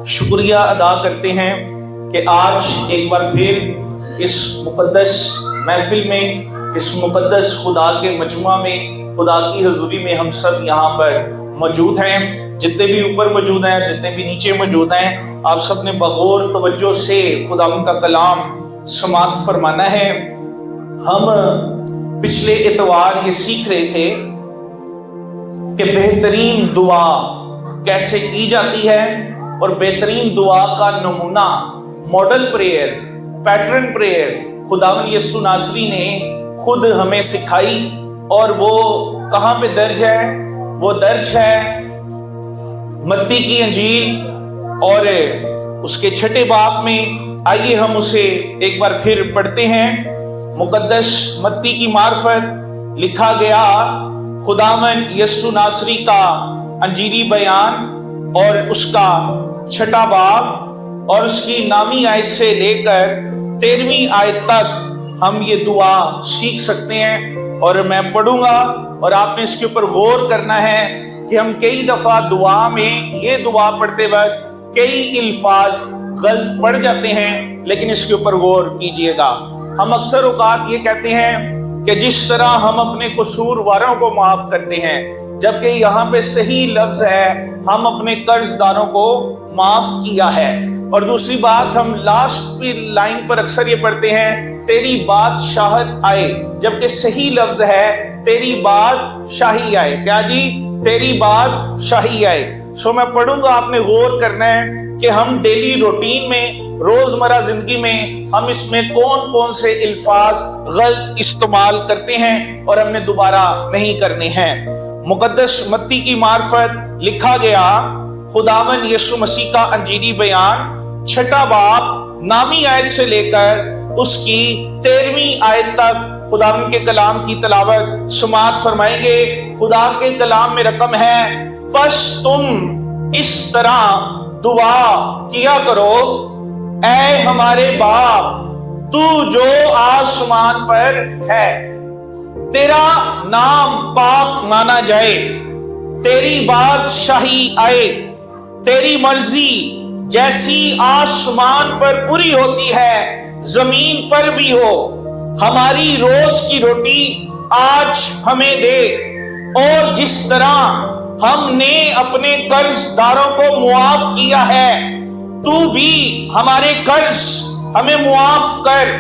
شکریہ ادا کرتے ہیں کہ آج ایک بار پھر اس مقدس محفل میں، اس مقدس خدا کے مجمع میں، خدا کی حضوری میں ہم سب یہاں پر موجود ہیں۔ جتنے بھی اوپر موجود ہیں، جتنے بھی نیچے موجود ہیں، آپ سب نے بغور توجہ سے خداوند کا کلام سماعت فرمانا ہے۔ ہم پچھلے اتوار یہ سیکھ رہے تھے کہ بہترین دعا کیسے کی جاتی ہے، اور بہترین دعا کا نمونہ، ماڈل پریئر، پیٹرن پریئر خداوند یسوع ناصری نے خود ہمیں سکھائی، اور وہ کہاں پہ درج ہے؟ وہ درج ہے متی کی انجیل اور اس کے 6 باب میں۔ آئیے ہم اسے ایک بار پھر پڑھتے ہیں۔ مقدس متی کی معرفت لکھا گیا خداوند یسوع ناصری کا انجیلی بیان اور اس کا 6 باب اور اس کی 9ویں آیت سے لے کر 13ویں آیت تک ہم یہ دعا سیکھ سکتے ہیں، اور میں پڑھوں گا اور آپ نے اس کے اوپر غور کرنا ہے کہ ہم کئی دفعہ دعا میں یہ دعا پڑھتے وقت کئی الفاظ غلط پڑھ جاتے ہیں، لیکن اس کے اوپر غور کیجئے گا۔ ہم اکثر اوقات یہ کہتے ہیں کہ جس طرح ہم اپنے قصورواروں کو معاف کرتے ہیں، جبکہ یہاں پہ صحیح لفظ ہے ہم اپنے قرض داروں کو معاف کیا ہے۔ اور دوسری بات، ہم لاسٹ لائن پر اکثر یہ پڑھتے ہیں تیری بادشاہت آئے، جبکہ صحیح لفظ ہے تیری بادشاہی آئے۔ کیا جی؟ تیری بادشاہی آئے۔ سو میں پڑھوں گا، آپ نے غور کرنا ہے کہ ہم ڈیلی روٹین میں، روزمرہ زندگی میں ہم اس میں کون کون سے الفاظ غلط استعمال کرتے ہیں اور ہم نے دوبارہ نہیں کرنے ہیں۔ مقدس متی کی معرفت لکھا گیا خداوند یسوع مسیح کا انجیلی بیان 6 باب 9ویں آیت سے لے کر اس کی 13ویں آیت تک خداوند کے کلام کی تلاوت سماعت فرمائیں گے۔ خدا کے کلام میں رقم ہے، پس تم اس طرح دعا کیا کرو، اے ہمارے باپ تو جو آسمان پر ہے، تیرا نام پاک مانا جائے، تیری بادشاہی آئے، تیری مرضی جیسی آسمان پر پوری ہوتی ہے زمین پر بھی ہو۔ ہماری روز کی روٹی آج ہمیں دے، اور جس طرح ہم نے اپنے قرض داروں کو معاف کیا ہے، تو بھی ہمارے قرض ہمیں معاف کر،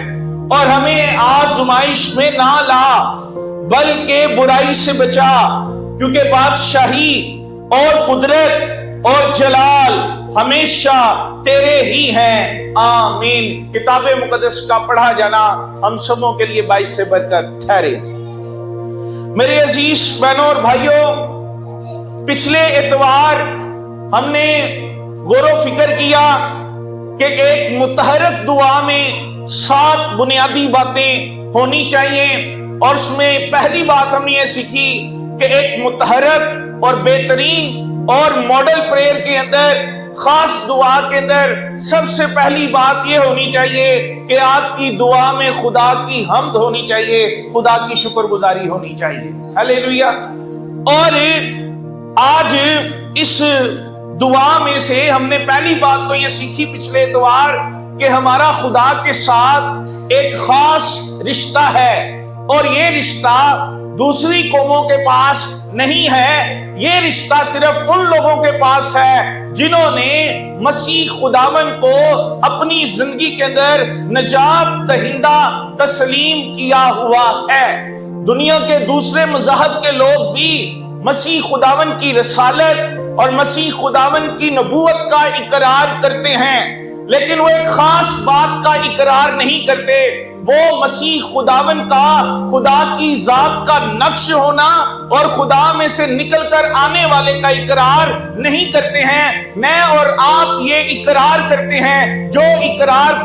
اور ہمیں آزمائش میں نہ لا بلکہ برائی سے بچا، کیونکہ بادشاہی اور قدرت اور جلال ہمیشہ تیرے ہی ہیں، آمین۔ کتاب مقدس کا پڑھا جانا ہم سبوں کے لیے باعث برکت ٹھہرے۔ میرے عزیز بہنوں اور بھائیوں، پچھلے اتوار ہم نے غور و فکر کیا کہ ایک متحرک دعا میں 7 بنیادی باتیں ہونی چاہیے، اور اس میں پہلی بات ہم نے یہ سیکھی کہ ایک متحرک اور بہترین اور ماڈل پریئر کے اندر، خاص دعا کے اندر سب سے پہلی بات یہ ہونی چاہیے کہ آپ کی دعا میں خدا کی حمد ہونی چاہیے، خدا کی شکر گزاری ہونی چاہیے۔ ہلیلویا۔ اور آج اس دعا میں سے ہم نے پہلی بات تو یہ سیکھی پچھلے اتوار کہ ہمارا خدا کے ساتھ ایک خاص رشتہ ہے، اور یہ رشتہ دوسری قوموں کے پاس نہیں ہے، یہ رشتہ صرف ان لوگوں کے پاس ہے جنہوں نے مسیح خداوند کو اپنی زندگی کے اندر نجات دہندہ تسلیم کیا ہوا ہے۔ دنیا کے دوسرے مذاہب کے لوگ بھی مسیح خداوند کی رسالت اور مسیح خداوند کی نبوت کا اقرار کرتے ہیں، لیکن وہ ایک خاص بات کا اقرار نہیں کرتے، وہ مسیح خداوند کا، خدا کی ذات کا نقش ہونا اور خدا میں سے نکل کر آنے والے کا اقرار نہیں کرتے ہیں۔ میں اور آپ یہ اقرار کرتے ہیں، جو اقرار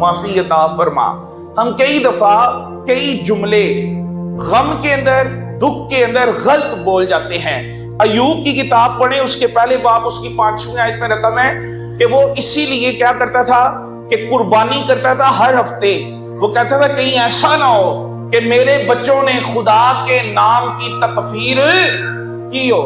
معافی عطا فرما۔ ہم کئی دفعہ کئی جملے غم کے اندر، دکھ کے اندر غلط بول جاتے ہیں۔ ایوب کی کتاب پڑھیں، اس کے پہلے باب اس کی 5ویں آیت میں رقم ہے کہ وہ اسی لیے کیا کرتا تھا کہ قربانی کرتا تھا ہر ہفتے۔ وہ کہتا تھا کہیں ایسا نہ ہو کہ میرے بچوں نے خدا کے نام کی تکفیر کی ہو۔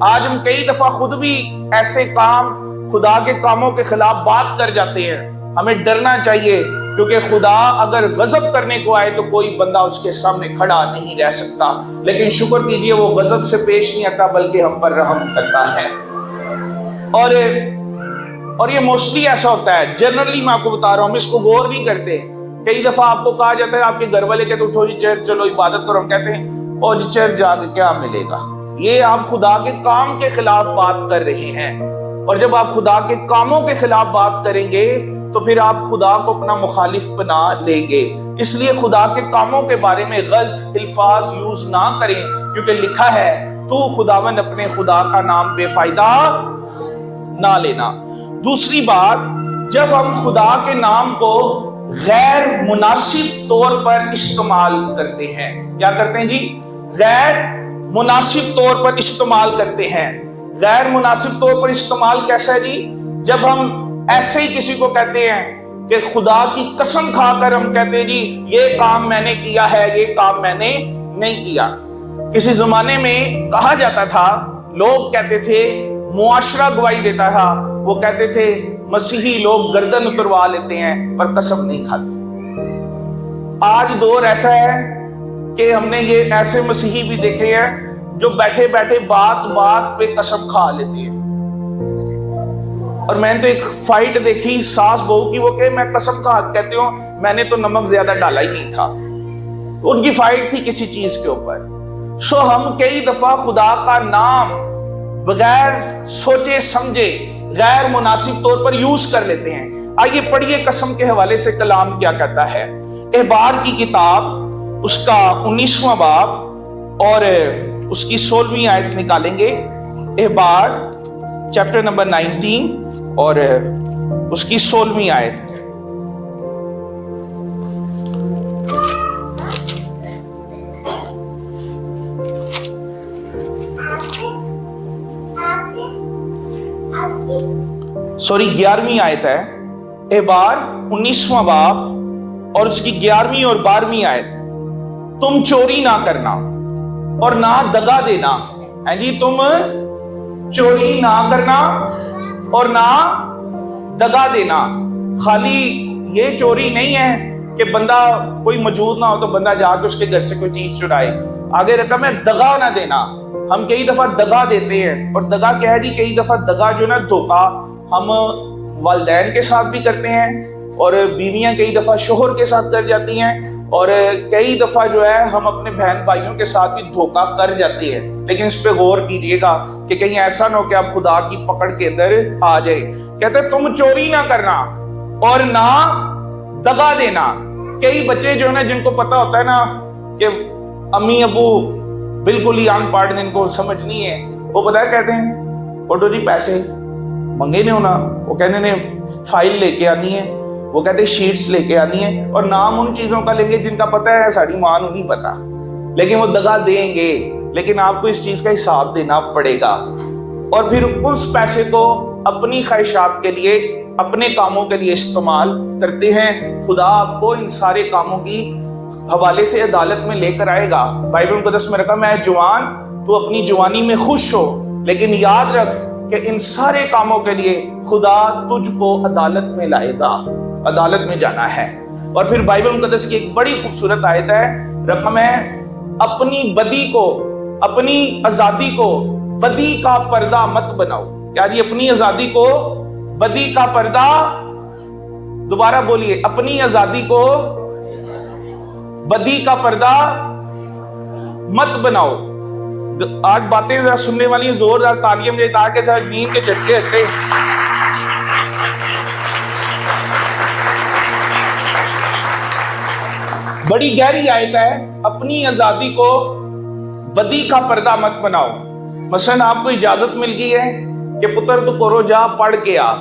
آج ہم کئی دفعہ خود بھی ایسے کام، خدا کے کاموں کے خلاف بات کر جاتے ہیں۔ ہمیں ڈرنا چاہیے، کیونکہ خدا اگر غضب کرنے کو آئے تو کوئی بندہ اس کے سامنے کھڑا نہیں رہ سکتا، لیکن شکر کیجئے وہ غضب سے پیش نہیں آتا بلکہ ہم پر رحم کرتا ہے۔ اور یہ موسٹلی ایسا ہوتا ہے، جنرلی میں آپ کو بتا رہا ہوں، ہم اس کو غور نہیں کرتے۔ کئی دفعہ آپ کو کہا جاتا ہے، آپ کے گھر والے کہتے اٹھو جی چرچ چلو عبادت کرو، ہم کہتے ہیں او جی چرچ جا کے کیا ملے گا۔ یہ آپ خدا کے کام کے خلاف بات کر رہے ہیں، اور جب آپ خدا کے کاموں کے خلاف بات کریں گے تو پھر آپ خدا کو اپنا مخالف بنا لیں گے۔ اس لیے خدا کے کاموں کے بارے میں غلط الفاظ یوز نہ کریں، کیونکہ لکھا ہے تو خداوند اپنے خدا کا نام بے فائدہ نہ لینا۔ دوسری بات، جب ہم خدا کے نام کو غیر مناسب طور پر استعمال کرتے ہیں، کیا کرتے ہیں جی؟ غیر مناسب طور پر استعمال کرتے ہیں۔ غیر مناسب طور پر استعمال کیسا ہے جی؟ جب ہم ایسے ہی کسی کو کہتے ہیں کہ خدا کی قسم کھا کر ہم کہتے ہیں جی یہ کام میں نے کیا ہے، یہ کام میں نے نہیں کیا۔ کسی زمانے میں کہا جاتا تھا، لوگ کہتے تھے، معاشرہ گواہی دیتا تھا، وہ کہتے تھے مسیحی لوگ گردن اتروا لیتے ہیں پر قسم نہیں کھاتے۔ آج دور ایسا ہے کہ ہم نے یہ ایسے مسیحی بھی دیکھے ہیں جو بیٹھے بیٹھے بات بات پہ قسم کھا لیتے ہیں۔ اور میں نے تو ایک فائٹ دیکھی ساس بہو کی، وہ کہ میں قسم کھا کہتے ہوں میں نے تو نمک زیادہ ڈالا ہی نہیں تھا۔ ان کی فائٹ تھی کسی چیز کے اوپر۔ سو ہم کئی دفعہ خدا کا نام بغیر سوچے سمجھے غیر مناسب طور پر یوز کر لیتے ہیں۔ آئیے پڑھیے قسم کے حوالے سے کلام کیا کہتا ہے۔ احبار کی کتاب اس کا 19واں باب اور اس کی 16ویں آیت نکالیں گے۔ احبار چیپٹر نمبر 19 اور اس کی 16ویں آیت۔ سوری 11ویں آیت ہے۔ احبار 19واں باب اور اس کی 11ویں اور 12ویں آیت۔ تم چوری نہ کرنا اور نہ دغا دینا۔ جی تم چوری نہ کرنا اور نہ دغا دینا۔ خالی یہ چوری نہیں ہے کہ بندہ کوئی موجود نہ ہو تو بندہ جا کے اس کے گھر سے کوئی چیز چرائے۔ آگے رقم ہے دغا نہ دینا۔ ہم کئی دفعہ دغا دیتے ہیں، اور دغا کیا ہے جی؟ کئی دفعہ دغا جو نا دھوکا ہم والدین کے ساتھ بھی کرتے ہیں، اور بیویاں کئی دفعہ شوہر کے ساتھ کر جاتی ہیں، اور کئی دفعہ جو ہے ہم اپنے بہن بھائیوں کے ساتھ بھی دھوکا کر جاتے ہیں۔ لیکن اس پہ غور کیجئے گا کہ کہیں ایسا نہ ہو کہ آپ خدا کی پکڑ کے اندر آ جائے۔ کہتے ہیں تم چوری نہ کرنا اور نہ دغا دینا۔ کئی بچے جو ہے نا جن کو پتا ہوتا ہے نا کہ امی ابو بالکل ہی ان پڑھ، ان کو سمجھ نہیں ہے، وہ پتہ ہے کہتے ہیں اٹھو جی پیسے منگے نہیں ہونا، وہ کہنے نے فائل لے کے آنی ہے، وہ کہتے ہیں شیٹس لے کے آنی ہے، اور نام ان چیزوں کا لیں گے جن کا پتہ ہے ساڑی ماں نہیں پتا، لیکن وہ دغا دیں گے۔ لیکن آپ کو اس چیز کا حساب دینا پڑے گا، اور پھر اس پیسے کو اپنی خواہشات کے لیے، اپنے کاموں کے لیے استعمال کرتے ہیں۔ خدا آپ کو ان سارے کاموں کی حوالے سے عدالت میں لے کر آئے گا۔ بائبل مقدس میں رکھا ہے جوان تو اپنی جوانی میں خوش ہو، لیکن یاد رکھ کہ ان سارے کاموں کے لیے خدا تجھ کو عدالت میں لائے گا، عدالت میں جانا ہے۔ اور پھر بائبل مقدس کی ایک بڑی خوبصورت آیت ہے، رقم ہے اپنی بدی کو، اپنی آزادی کو بدی کا پردہ مت بناؤ۔ کیا جی؟ اپنی آزادی کو بدی کا پردہ، دوبارہ بولیے، اپنی آزادی کو بدی کا پردہ مت بناؤ۔ آج باتیں ذرا سننے والی زوردار تالیاں میرے تاکہ ذرا نیند کے جھٹکے ہٹے۔ بڑی گہری آیت ہے، اپنی آزادی کو بدی کا پردہ مت بناؤ۔ مثلا آپ کو اجازت مل گئی ہے کہ پتر تو کرو جا پڑھ کے آ،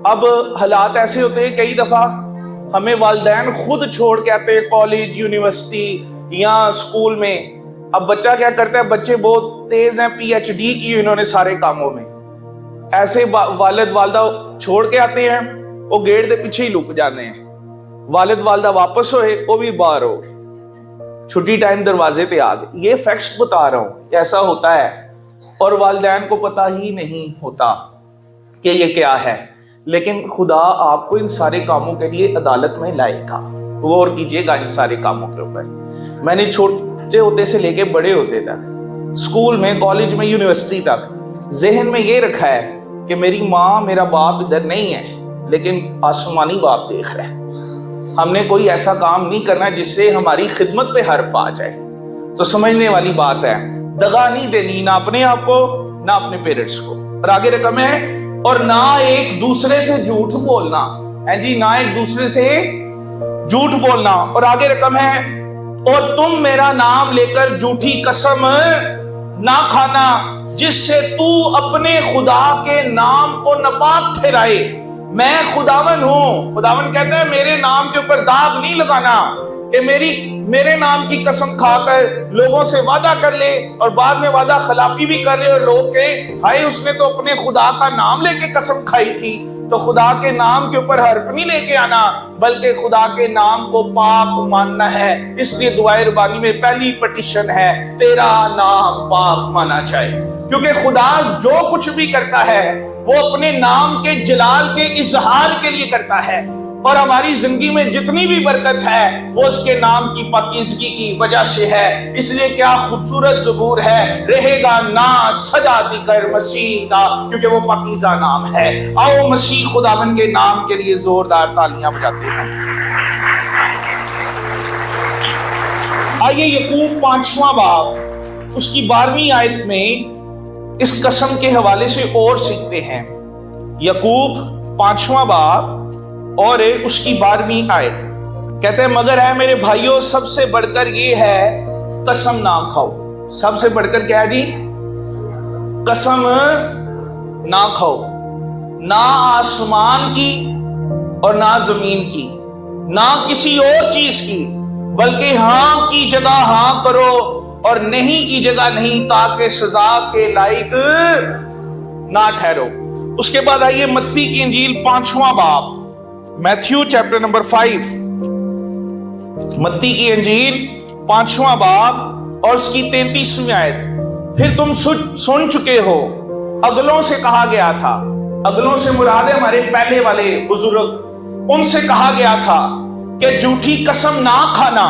اب حالات ایسے ہوتے ہیں کئی دفعہ ہمیں والدین خود چھوڑ کے آتے ہیں کالج، یونیورسٹی یا اسکول میں. اب بچہ کیا کرتا ہے، بچے بہت تیز ہیں، پی ایچ ڈی کی انہوں نے سارے کاموں میں. ایسے والد والدہ چھوڑ کے آتے ہیں، وہ گیٹ دے پیچھے ہی لک جاتے ہیں. والد والدہ واپس ہوئے، وہ بھی باہر ہو گئے، چھٹی ٹائم دروازے پہ آ گئے. یہ فیکٹس بتا رہا ہوں، ایسا ہوتا ہے اور والدین کو پتہ ہی نہیں ہوتا کہ یہ کیا ہے. لیکن خدا آپ کو ان سارے کاموں کے لیے عدالت میں لائے گا. غور کیجئے گا ان سارے کاموں کے اوپر. میں نے چھوٹے ہوتے سے لے کے بڑے ہوتے تک، اسکول میں، کالج میں، یونیورسٹی تک ذہن میں یہ رکھا ہے کہ میری ماں میرا باپ ادھر نہیں ہے لیکن آسمانی باپ دیکھ رہا ہے. ہم نے کوئی ایسا کام نہیں کرنا جس سے ہماری خدمت پہ حرف آ جائے. تو سمجھنے والی بات ہے، دغا نہیں دینی نہ اپنے آپ کو نہ اپنے پیرنٹس کو. اور آگے رقم ہے، اور نہ ایک دوسرے سے جھوٹ بولنا ہے جی، نہ ایک دوسرے سے جھوٹ بولنا. اور آگے رقم ہے، اور تم میرا نام لے کر جھوٹی قسم نہ کھانا جس سے تو اپنے خدا کے نام کو ناپاک ٹھہرائے. میں خداون ہوں. خداون کہتا ہے میرے نام کے اوپر داغ نہیں لگانا کہ میرے نام کی قسم کھا کر لوگوں سے وعدہ کر لے اور بعد میں وعدہ خلافی بھی کر لے اور لوگ کہیں ہائے اس نے تو اپنے خدا کا نام لے کے قسم کھائی تھی. تو خدا کے نام کے اوپر حرف نہیں لے کے آنا بلکہ خدا کے نام کو پاک ماننا ہے. اس لیے دعائے ربانی میں پہلی پٹیشن ہے، تیرا نام پاک مانا جائے. کیونکہ خدا جو کچھ بھی کرتا ہے وہ اپنے نام کے جلال کے اظہار کے لیے کرتا ہے. اور ہماری زندگی میں جتنی بھی برکت ہے وہ اس کے نام کی پاکیزگی کی وجہ سے ہے. اس لیے کیا خوبصورت زبور ہے، رہے گا نا سجا دی کر مسیح کا، کیونکہ وہ پاکیزہ نام ہے. آؤ مسیح خداوند کے نام کے لیے زوردار تالیاں بجاتے ہیں. آئیے یعقوب 5واں باب اس کی 12ویں آیت میں اس قسم کے حوالے سے اور سیکھتے ہیں. یعقوب 5واں باب اور اس کی 12ویں آیت کہتے ہیں، مگر اے میرے بھائیوں سب سے بڑھ کر یہ ہے قسم نہ کھاؤ. سب سے بڑھ کر کیا ہے جی؟ قسم نہ کھاؤ، نہ آسمان کی اور نہ زمین کی، نہ کسی اور چیز کی، بلکہ ہاں کی جگہ ہاں کرو اور نہیں کی جگہ نہیں، تاکہ سزا کے لائق نہ ٹھہرو. اس کے بعد آئیے متی کی انجیل 5واں باب، میتھیو چیپٹر نمبر 5، متی کی انجیل 5واں باب اور اس کی 33ویں آیت. پھر تم سن چکے ہو اگلوں سے کہا گیا تھا، اگلوں سے مراد ہے ہمارے پہلے والے بزرگ، ان سے کہا گیا تھا کہ جھوٹی قسم نہ کھانا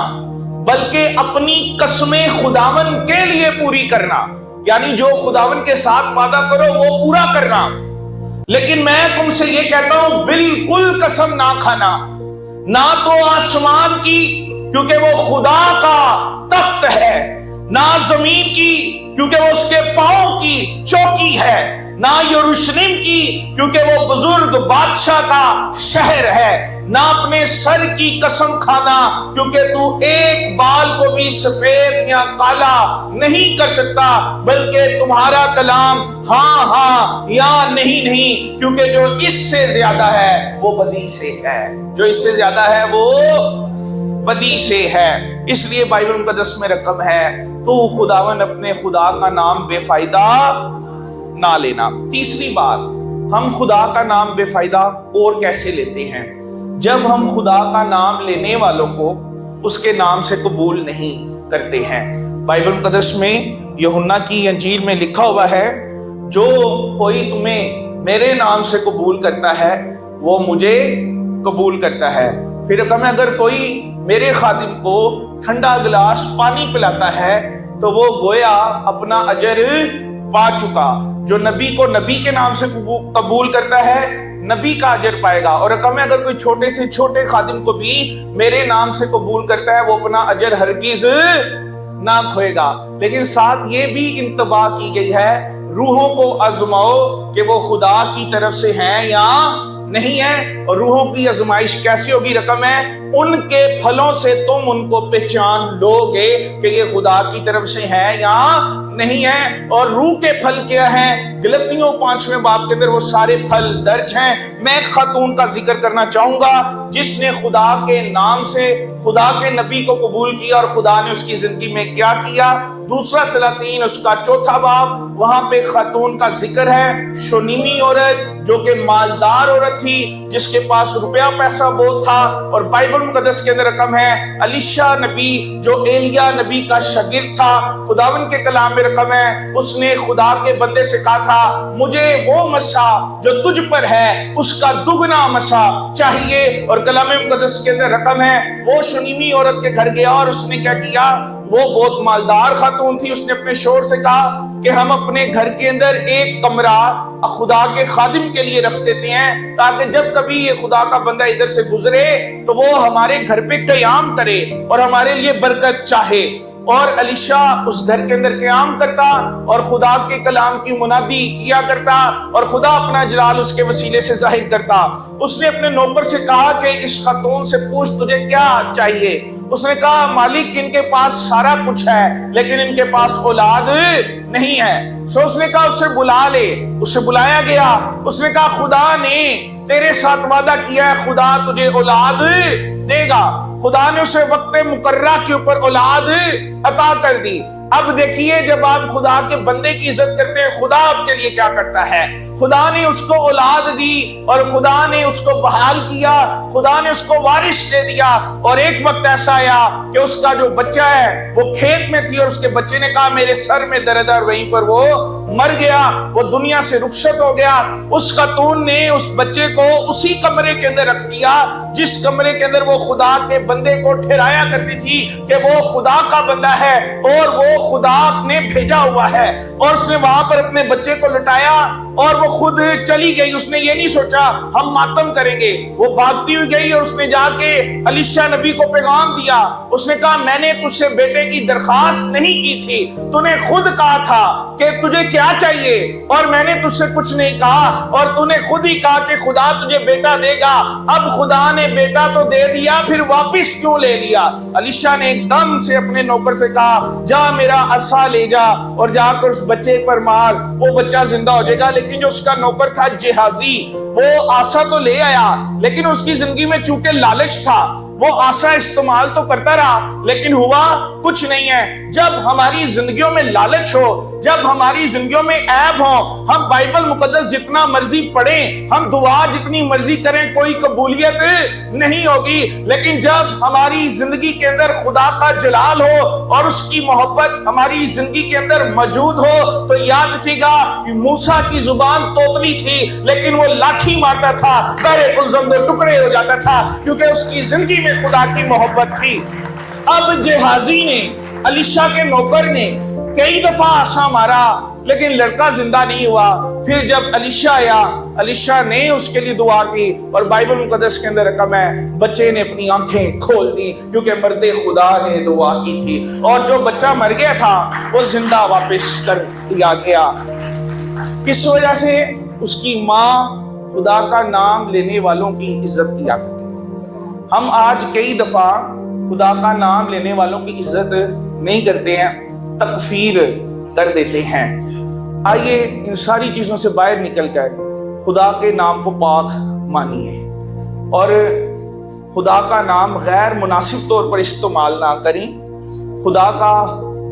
بلکہ اپنی قسمیں خداون کے لیے پوری کرنا. یعنی جو خداون کے ساتھ وعدہ کرو وہ پورا کرنا. لیکن میں تم سے یہ کہتا ہوں بالکل قسم نہ کھانا، نہ تو آسمان کی کیونکہ وہ خدا کا تخت ہے، نہ زمین کی کیونکہ وہ اس کے پاؤں کی چوکی ہے، نہ یروشلم کی کیونکہ وہ بزرگ بادشاہ کا شہر ہے، نہ اپنے سر کی قسم کھانا کیونکہ تو ایک بال کو بھی سفید یا کالا نہیں کر سکتا، بلکہ تمہارا کلام ہاں ہاں یا نہیں نہیں، کیونکہ جو اس سے زیادہ ہے وہ بدی سے ہے، جو اس سے زیادہ ہے وہ بدی سے ہے. اس لیے بائبل مقدس میں رقم ہے تو خداون اپنے خدا کا نام بے فائدہ نہ لینا. تیسری بات، ہم خدا کا نام بے فائدہ اور کیسے لیتے ہیں؟ جب ہم خدا کا نام لینے والوں کو اس کے نام سے قبول نہیں کرتے ہیں. بائبل مقدس میں یوحنا کی انجیل میں لکھا ہوا ہے، جو کوئی تمہیں میرے نام سے قبول کرتا ہے وہ مجھے قبول کرتا ہے. پھر رقم ہے، اگر کوئی میرے خادم کو ٹھنڈا گلاس پانی پلاتا ہے تو وہ گویا اپنا اجر پا چکا. جو نبی کو نبی کے نام سے قبول کرتا ہے نبی کا اجر پائے گا. اور رقم ہے، اگر کوئی چھوٹے سے چھوٹے خادم کو بھی میرے نام سے قبول کرتا ہے وہ اپنا اجر ہرگز نہ کھوئے گا. لیکن ساتھ یہ بھی انتباہ کی گئی ہے، روحوں کو آزماؤ کہ وہ خدا کی طرف سے ہیں یا نہیں ہے. اور روحوں کی آزمائش کیسی ہوگی؟ رقم ہے، ان کے پھلوں سے تم ان کو پہچان لوگے کہ یہ خدا کی طرف سے ہے یا نہیں ہے۔ اور روح کے پھل کیا ہیں؟ گلتیوں 5ویں باب کے اندر وہ سارے پھل درج ہیں۔ میں ایک خاتون کا ذکر کرنا چاہوں گا جس نے خدا کے نام سے خدا کے نبی کو قبول کیا اور خدا نے اس کی زندگی میں کیا کیا۔ دوسرا سلاطین اس کا 4 باب، وہاں پہ خاتون کا ذکر ہے، شونیمی عورت جو کہ مالدار عورت تھی، جس کے پاس روپیہ پیسہ بہت تھا، اور بائبل مقدس کے اندر رقم ہے الیشا نبی جو ایلیا نبی کا شاگرد تھا، خداوند کے کلام میں رقم ہے اس نے خدا کے بندے سے کہا تھا مجھے وہ مسا جو تجھ پر ہے اس کا دگنا مسا چاہیے، اور کلام مقدس کے اندر رقم ہے وہ شونیمی عورت کے گھر گیا اور اس نے کیا کیا، وہ بہت مالدار خاتون تھی، اس نے اپنے شوہر سے کہا کہ ہم اپنے گھر کے اندر ایک کمرہ خدا کے خادم کے لیے رکھ دیتے ہیں تاکہ جب کبھی یہ خدا کا بندہ ادھر سے گزرے تو وہ ہمارے گھر پہ قیام کرے اور ہمارے لیے برکت چاہے۔ اور الیشا اس گھر کے اندر قیام کرتا اور خدا کے کلام کی منادی کیا کرتا اور خدا اپنا جلال اس کے وسیلے سے ظاہر کرتا۔ اس نے اپنے نوکر سے کہا کہ اس خاتون سے پوچھ تجھے کیا چاہیے۔ اس نے کہا مالک ان کے پاس سارا کچھ ہے لیکن ان کے پاس اولاد نہیں ہے۔ سو اس نے کہا اسے بلا لے، اسے بلایا گیا۔ اس نے کہا خدا نے تیرے ساتھ وعدہ کیا ہے خدا تجھے اولاد دے گا۔ خدا نے اسے وقت مقررہ کے اوپر اولاد عطا کر دی۔ اب دیکھیے جب آپ خدا کے بندے کی عزت کرتے ہیں خدا آپ کے لیے کیا کرتا ہے۔ خدا نے اس کو اولاد دی اور خدا نے اس کو بحال کیا، خدا نے اس کو وارث دے دیا، اور ایک وقت ایسا آیا کہ اس کا جو بچہ ہے وہ کھیت میں تھی اور اس کے بچے نے کہا میرے سر میں درد ہے، اور وہیں پر وہ مر گیا، وہ دنیا سے رخصت ہو گیا۔ اس خاتون نے اس بچے کو اسی کمرے کے اندر رکھ دیا جس کمرے کے اندر وہ خدا کے بندے کو ٹھہرایا کرتی تھی کہ وہ خدا کا بندہ ہے اور وہ خدا نے بھیجا ہوا ہے، اور اس نے وہاں پر اپنے بچے کو لٹایا اور وہ خود چلی گئی۔ اس نے یہ نہیں سوچا ہم ماتم کریں گے، وہ بھاگتی ہوئی گئی اور اس نے جا کے الیشا نبی کو پیغام دیا۔ اس نے کہا میں نے تجھ سے بیٹے کی درخواست نہیں کی تھی، تو نے خود کہا تھا کہ تجھے کیا چاہیے اور میں نے تجھ سے کچھ نہیں کہا، اور تو نے خود ہی کہا کہ خدا تجھے بیٹا دے گا۔ اب خدا نے بیٹا تو دے دیا پھر واپس کیوں لے لیا؟ الیشا نے ایک دم سے اپنے نوکر سے کہا جا میرا عصا لے جا اور جا کر اس بچے پر مار، وہ بچہ زندہ ہو جائے گا۔ لیکن جو اس کا نوکر تھا جہازی وہ آسا تو لے آیا لیکن اس کی زندگی میں چونکہ لالچ تھا وہ آسا استعمال تو کرتا رہا لیکن ہوا کچھ نہیں ہے۔ جب ہماری زندگیوں میں لالچ ہو، جب ہماری زندگیوں میں عیب ہو، ہم بائبل مقدس جتنا مرضی پڑھیں، ہم دعا جتنی مرضی کریں، کوئی قبولیت نہیں ہوگی۔ لیکن جب ہماری زندگی کے اندر خدا کا جلال ہو اور اس کی محبت ہماری زندگی کے اندر موجود ہو تو یاد رکھیے گا موسیٰ کی زبان توتلی تھی لیکن وہ لاٹھی مارتا تھا، بحر کلزم دو ٹکڑے ہو جاتا تھا کیونکہ اس کی زندگی میں خدا کی محبت تھی۔ اب جہازی نے الیشا کے نوکر نے کئی دفعہ آسا مارا لیکن لڑکا زندہ نہیں ہوا۔ پھر جب الیشا آیا، الیشا نے اس کے لیے دعا کی اور بائبل مقدس کے اندر رقم ہے بچے نے اپنی آنکھیں کھول دی کیونکہ مرد خدا نے دعا کی تھی، اور جو بچہ مر گیا تھا وہ زندہ واپس کر دیا گیا۔ کس وجہ سے؟ اس کی ماں خدا کا نام لینے والوں کی عزت کیا کرتی۔ ہم آج کئی دفعہ خدا کا نام لینے والوں کی عزت نہیں کرتے ہیں، تکفیر کر دیتے ہیں۔ آئیے ان ساری چیزوں سے باہر نکل کر خدا کے نام کو پاک مانیے اور خدا کا نام غیر مناسب طور پر استعمال نہ کریں، خدا کا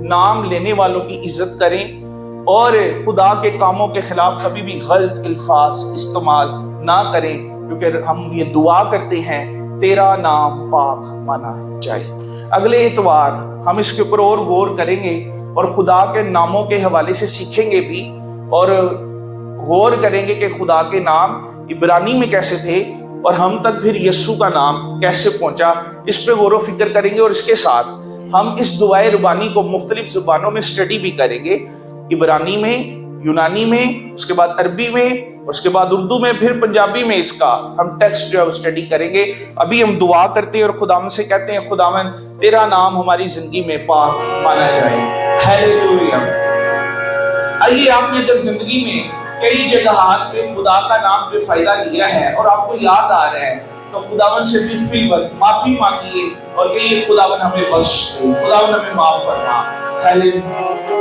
نام لینے والوں کی عزت کریں اور خدا کے کاموں کے خلاف کبھی بھی غلط الفاظ استعمال نہ کریں، کیونکہ ہم یہ دعا کرتے ہیں تیرا نام پاک مانا جائے۔ اگلے اتوار ہم اس کے اوپر اور غور کریں گے اور خدا کے ناموں کے حوالے سے سیکھیں گے بھی اور غور کریں گے کہ خدا کے نام عبرانی میں کیسے تھے اور ہم تک پھر یسوع کا نام کیسے پہنچا، اس پہ غور و فکر کریں گے۔ اور اس کے ساتھ ہم اس دعائے ربانی کو مختلف زبانوں میں اسٹڈی بھی کریں گے، عبرانی میں، یونانی میں، اس کے بعد عربی میں، اس کے بعد اردو میں، پھر پنجابی میں اس کا ہم ٹیکسٹ جو ہے اسٹڈی کریں گے۔ ابھی ہم دعا کرتے ہیں اور خداوند سے کہتے ہیں خداوند تیرا نام ہماری زندگی میں پاک مانا جائے۔ ہیلیلویا۔ آئیے آپ نے اگر زندگی میں کئی جگہات پہ خدا کا نام پہ فائدہ لیا ہے اور آپ کو یاد آ رہا ہے تو خداوند سے بالفعل معافی مانگیے اور کہیے خداوند ہمیں بخش دے، خداوند ہمیں معاف فرما۔ ہیلیلویا۔